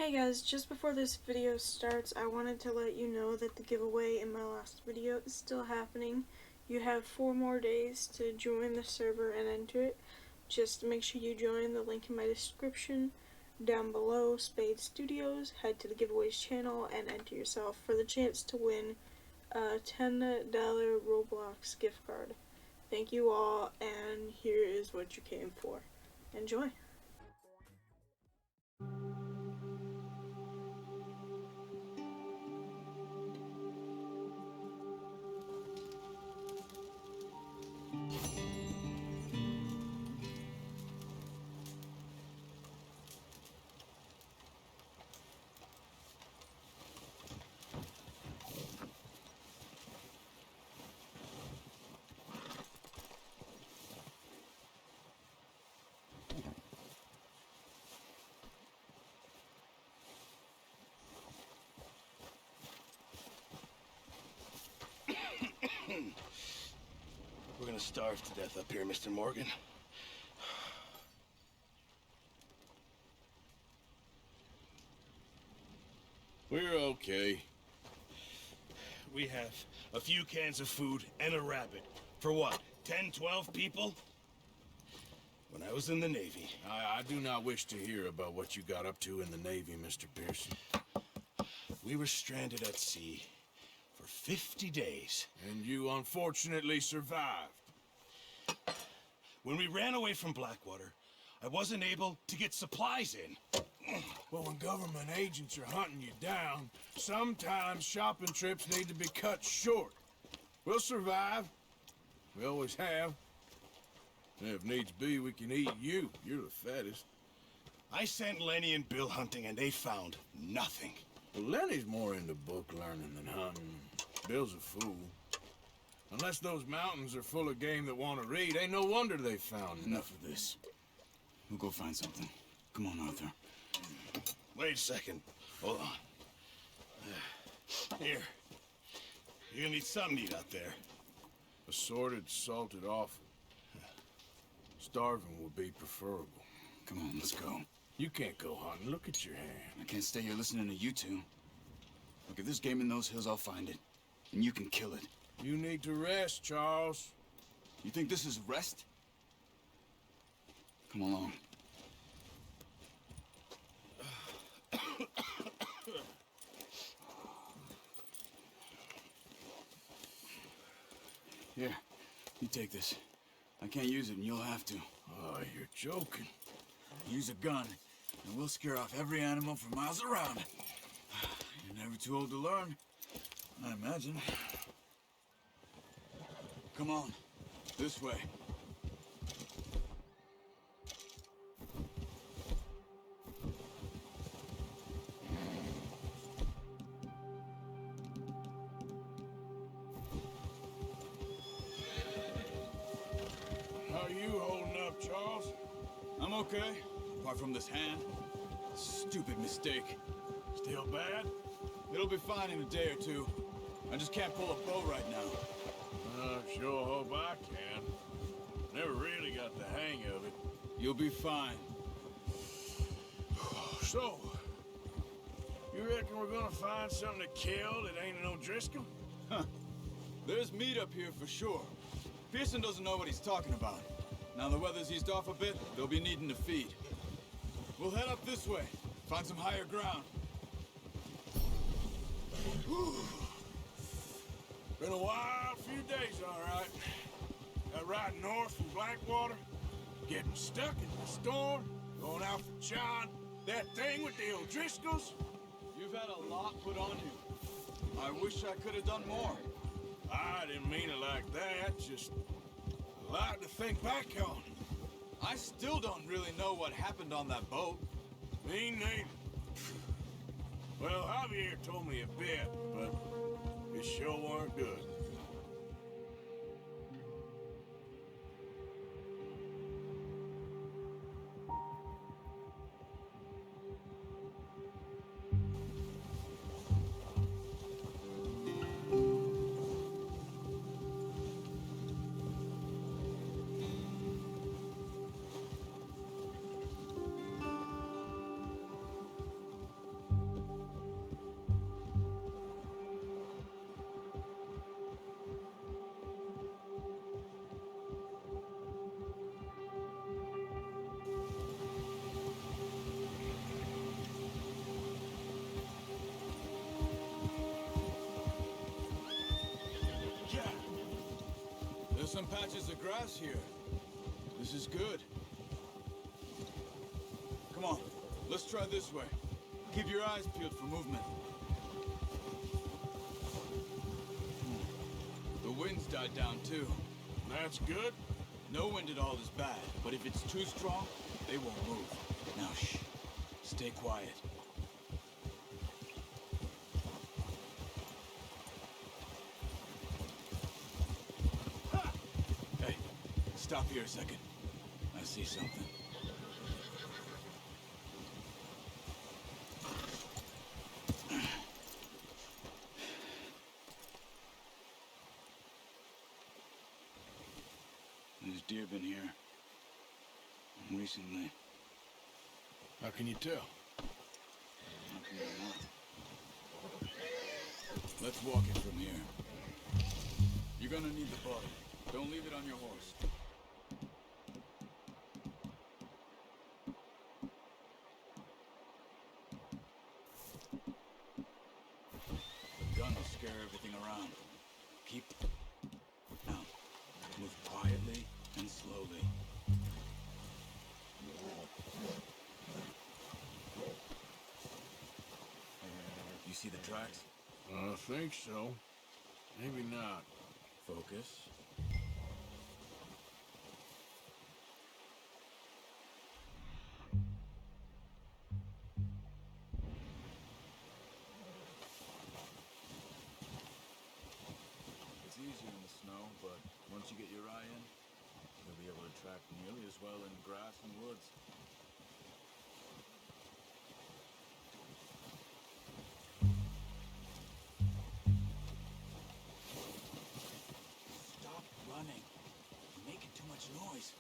Hey guys, just before this video starts, I wanted to let you know that the giveaway in my last video is still happening. You have 4 more days to join the server and enter it. Just make sure you join the link in my description down below, Spade Studios. Head to the giveaways channel and enter yourself for the chance to win a $10 Roblox gift card. Thank you all, and here is what you came for. Enjoy! We're gonna starve to death up here, Mr. Morgan. We're okay. We have a few cans of food and a rabbit. For what, 10, 12 people? When I was in the Navy... I do not wish to hear about what you got up to in the Navy, Mr. Pearson. We were stranded at sea for 50 days. And you unfortunately survived. When we ran away from Blackwater, I wasn't able to get supplies in. Well, when government agents are hunting you down, sometimes shopping trips need to be cut short. We'll survive. We always have. And if needs be, we can eat you. You're the fattest. I sent Lenny and Bill hunting, and they found nothing. Well, Lenny's more into book learning than hunting. Bill's a fool. Unless those mountains are full of game that want to read, ain't no wonder they found Enough of this. We'll go find something. Come on, Arthur. Wait a second. Hold on. Here. You're gonna need something to eat out there. Assorted, salted offal. Starving would be preferable. Come on, let's go. You can't go hunting. Look at your hand. I can't stay here listening to you two. Look, if there's game in those hills, I'll find it. And you can kill it. You need to rest, Charles. You think this is rest? Come along. Here, you take this. I can't use it, and you'll have to. Oh, you're joking. Use a gun, and we'll scare off every animal for miles around. You're never too old to learn, I imagine. Come on, this way. How are you holding up, Charles? I'm okay, apart from this hand. Stupid mistake. Still bad? It'll be fine in a day or two. I just can't pull a bow right now. I sure hope I can. Never really got the hang of it. You'll be fine. So, you reckon we're gonna find something to kill that ain't no Driscoll? Huh. There's meat up here for sure. Pearson doesn't know what he's talking about. Now the weather's eased off a bit, they'll be needing to feed. We'll head up this way, find some higher ground. Been a wild few days, all right. That ride north from Blackwater, getting stuck in the storm, going out for John, that thing with the O'Driscolls. You've had a lot put on you. I wish I could have done more. I didn't mean it like that, just a lot to think back on. I still don't really know what happened on that boat. Me neither. Well, Javier told me a bit, but it sure weren't good. There's some patches of grass here. This is good. Come on, let's try this way. Keep your eyes peeled for movement. The wind's died down too. That's good. No wind at all is bad, but if it's too strong, they won't move. Now shh, stay quiet. Hey, stop here a second. I see something. There's deer been here recently. How can you tell? How can I not? Let's walk it from here. You're gonna need the bow. Don't leave it on your horse. The gun will scare everything around. Keep now. Move quietly and slowly. You see the tracks? I think so. Maybe not. Focus. It's easier in the snow, but once you get your eye in, you'll be able to track nearly as well in grass and woods. Stop running. You're making too much noise.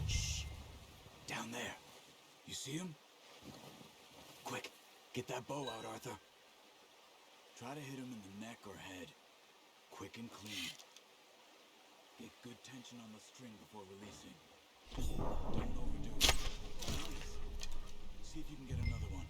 Shh. Down there. You see him? Quick, get that bow out, Arthur. Try to hit him in the neck or head. Quick and clean. Get good tension on the string before releasing. Don't overdo it. Nice. See if you can get another one.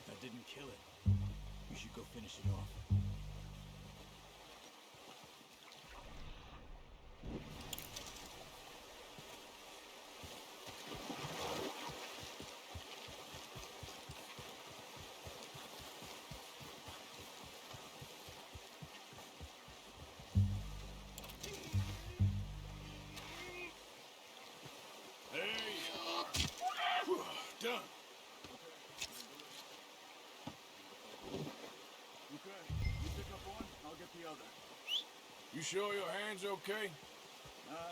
That didn't kill it. You should go finish it off. There you are. Whew, done. Okay, you pick up one, I'll get the other. You sure your hand's okay?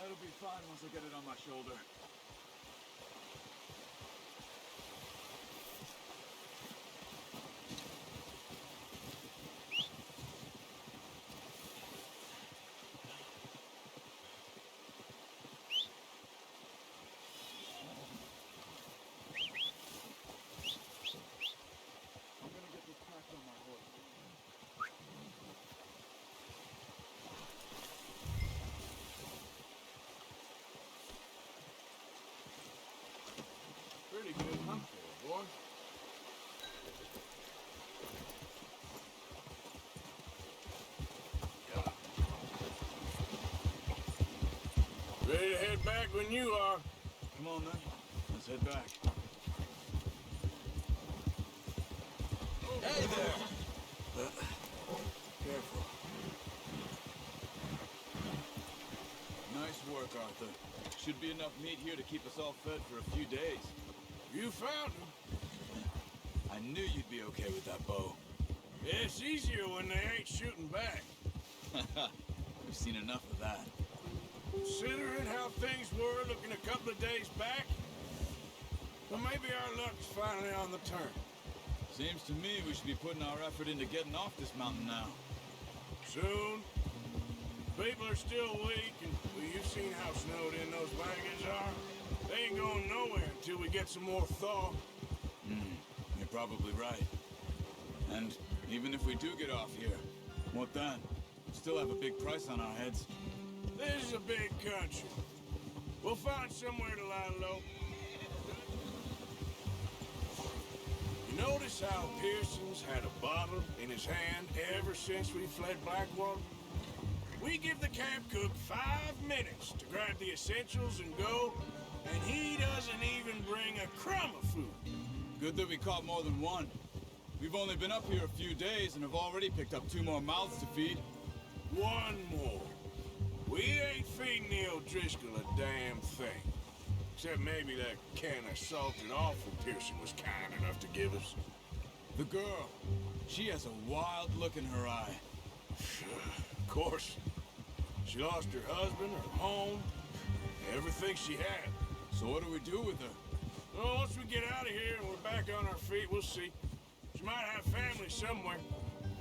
It'll be fine once I get it on my shoulder. I'm gonna get this packed on my horse. boy. Ready to head back when you are. Come on, then. Let's head back. Hey there! Careful. Nice work, Arthur. Should be enough meat here to keep us all fed for a few days. You found him. I knew you'd be okay with that bow. It's easier when they ain't shooting back. We've seen enough of that. Considering how things were looking a couple of days back, well, maybe our luck's finally on the turn. Seems to me we should be putting our effort into getting off this mountain now. Soon. People are still weak, and well, you've seen how snowed in those wagons are. They ain't going nowhere until we get some more thaw. You're probably right. And even if we do get off here, what then? Still have a big price on our heads. This is a big country. We'll find somewhere to lie low. You notice how Pearson's had a bottle in his hand ever since we fled Blackwater? We give the camp cook 5 minutes to grab the essentials and go, and he doesn't even bring a crumb of food. Good that we caught more than one. We've only been up here a few days and have already picked up 2 more mouths to feed. 1 more. We ain't feeding the O'Driscoll a damn thing. Except maybe that can of salted offal Pearson was kind enough to give us. The girl, she has a wild look in her eye. Of course. She lost her husband, her home, everything she had. So what do we do with her? Well, once we get out of here and we're back on our feet, we'll see. She might have family somewhere.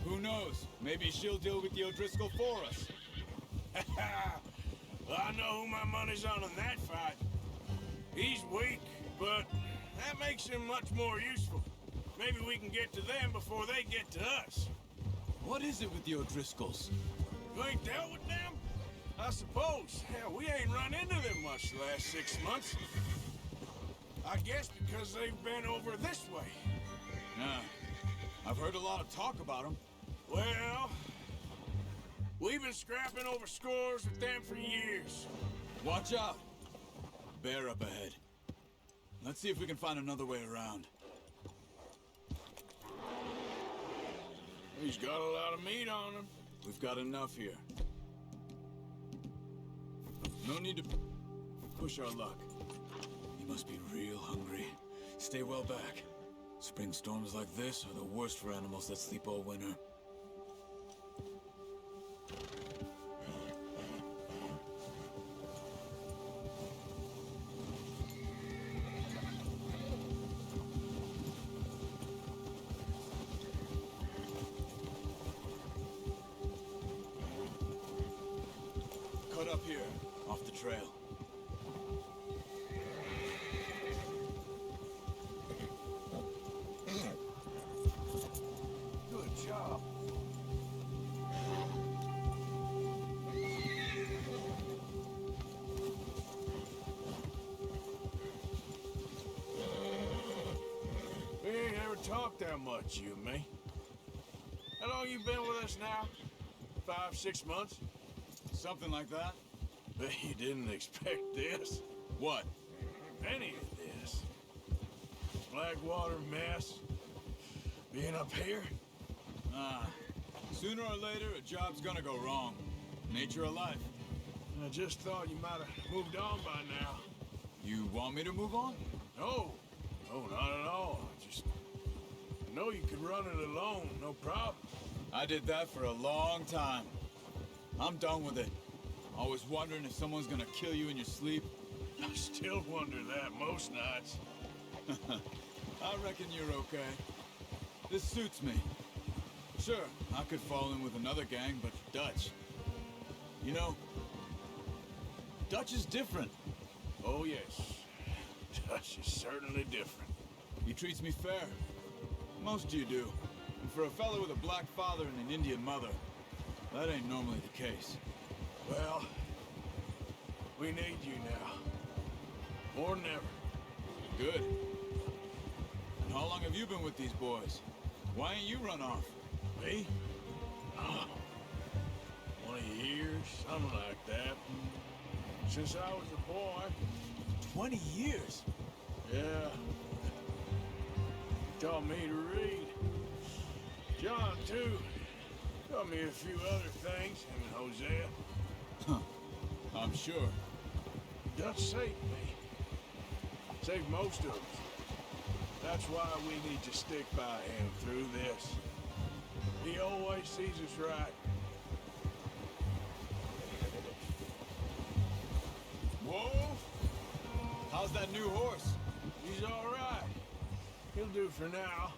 Who knows? Maybe she'll deal with the O'Driscoll for us. Well, I know who my money's on in that fight. He's weak, but that makes him much more useful. Maybe we can get to them before they get to us. What is it with the O'Driscolls? You ain't dealt with them? I suppose. Hell, we ain't run into them much the last 6 months. I guess because they've been over this way. Yeah. I've heard a lot of talk about them. Well, we've been scrapping over scores with them for years. Watch out. Bear up ahead. Let's see if we can find another way around. He's got a lot of meat on him. We've got enough here. No need to push our luck. You must be real hungry. Stay well back. Spring storms like this are the worst for animals that sleep all winter. Cut up here, off the trail. Good job. We ain't ever talked that much, you and me. How long you been with us now? 5, 6 months? Something like that? Bet you didn't expect this. What? Any of this. Blackwater mess. Being up here? Sooner or later, a job's gonna go wrong. Nature of life. I just thought you might have moved on by now. You want me to move on? No. No, not at all. I know you could run it alone, no problem. I did that for a long time. I'm done with it. Always wondering if someone's gonna kill you in your sleep. I still wonder that most nights. I reckon you're okay. This suits me. Sure, I could fall in with another gang, but Dutch. You know, Dutch is different. Oh, yes. Dutch is certainly different. He treats me fair. Most of you do. And for a fellow with a black father and an Indian mother, that ain't normally the case. Well, we need you now. More than ever. Good. How long have you been with these boys? Why ain't you run off? Me? Oh, 20 years, something like that. Since I was a boy. 20 years? Yeah. Taught me to read. John, too. Taught me a few other things, him and Hosea. Huh. I'm sure. Dutch saved me. Saved most of us. That's why we need to stick by him through this. He always sees us right. Whoa! How's that new horse? He's all right. He'll do for now.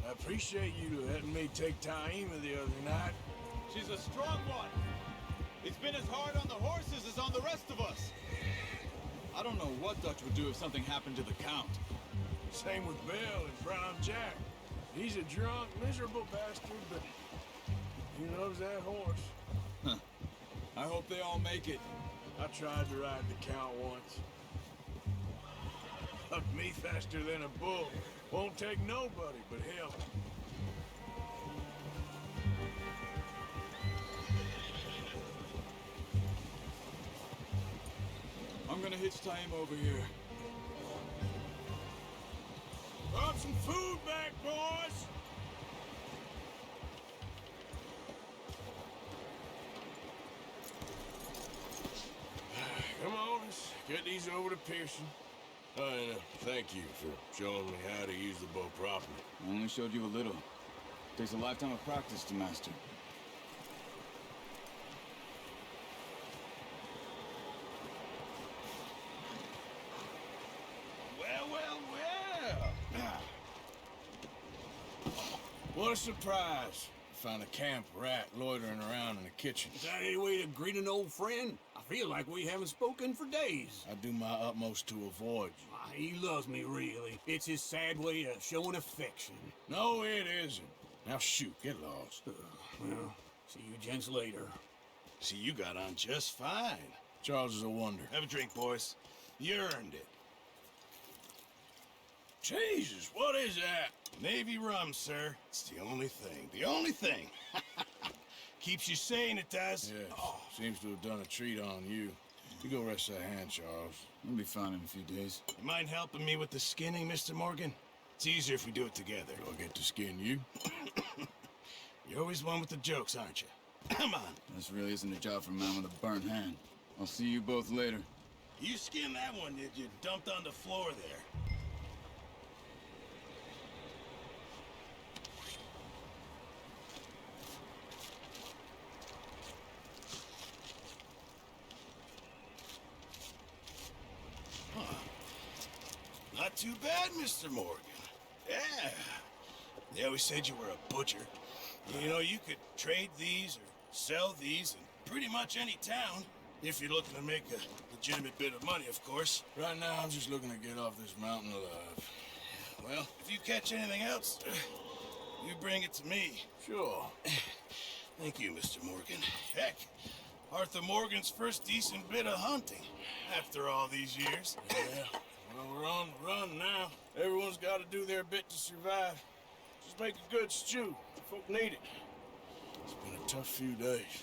I appreciate you letting me take Taima the other night. She's a strong one. It's been as hard on the horses as on the rest of us. I don't know what Dutch would do if something happened to the Count. Same with Bill and Brown Jack. He's a drunk, miserable bastard, but he loves that horse. Huh. I hope they all make it. I tried to ride the Count once. Hugged me faster than a bull. Won't take nobody but him. I'm gonna hitch Taima over here. Brought some food back, boys! Come on, let's get these over to Pearson. And thank you for showing me how to use the bow properly. I only showed you a little. Takes a lifetime of practice to master. Well. What a surprise. Found a camp rat loitering around in the kitchen. Is that any way to greet an old friend? I feel like we haven't spoken for days. I do my utmost to avoid you. He loves me, really. It's his sad way of showing affection. No, it isn't. Now shoot, get lost. Well, see you gents later. See, you got on just fine. Charles is a wonder. Have a drink, boys. You earned it. Jesus, what is that? Navy rum, sir. It's the only thing. The only thing. Keeps you sane, it does. Yes, seems to have done a treat on you. You go rest that hand, Charles. I'll be fine in a few days. You mind helping me with the skinning, Mr. Morgan? It's easier if we do it together. Do I get to skin you? You're always one with the jokes, aren't you? Come on. This really isn't a job for a man with a burnt hand. I'll see you both later. You skinned that one, did you? Dumped on the floor there. Not too bad, Mr. Morgan. Yeah. They always said you were a butcher. You know, you could trade these or sell these in pretty much any town. If you're looking to make a legitimate bit of money, of course. Right now, I'm just looking to get off this mountain alive. Well, if you catch anything else, you bring it to me. Sure. Thank you, Mr. Morgan. Heck, Arthur Morgan's first decent bit of hunting after all these years. Yeah. Well, we're on the run now. Everyone's got to do their bit to survive. Just make a good stew. Folk need it. It's been a tough few days.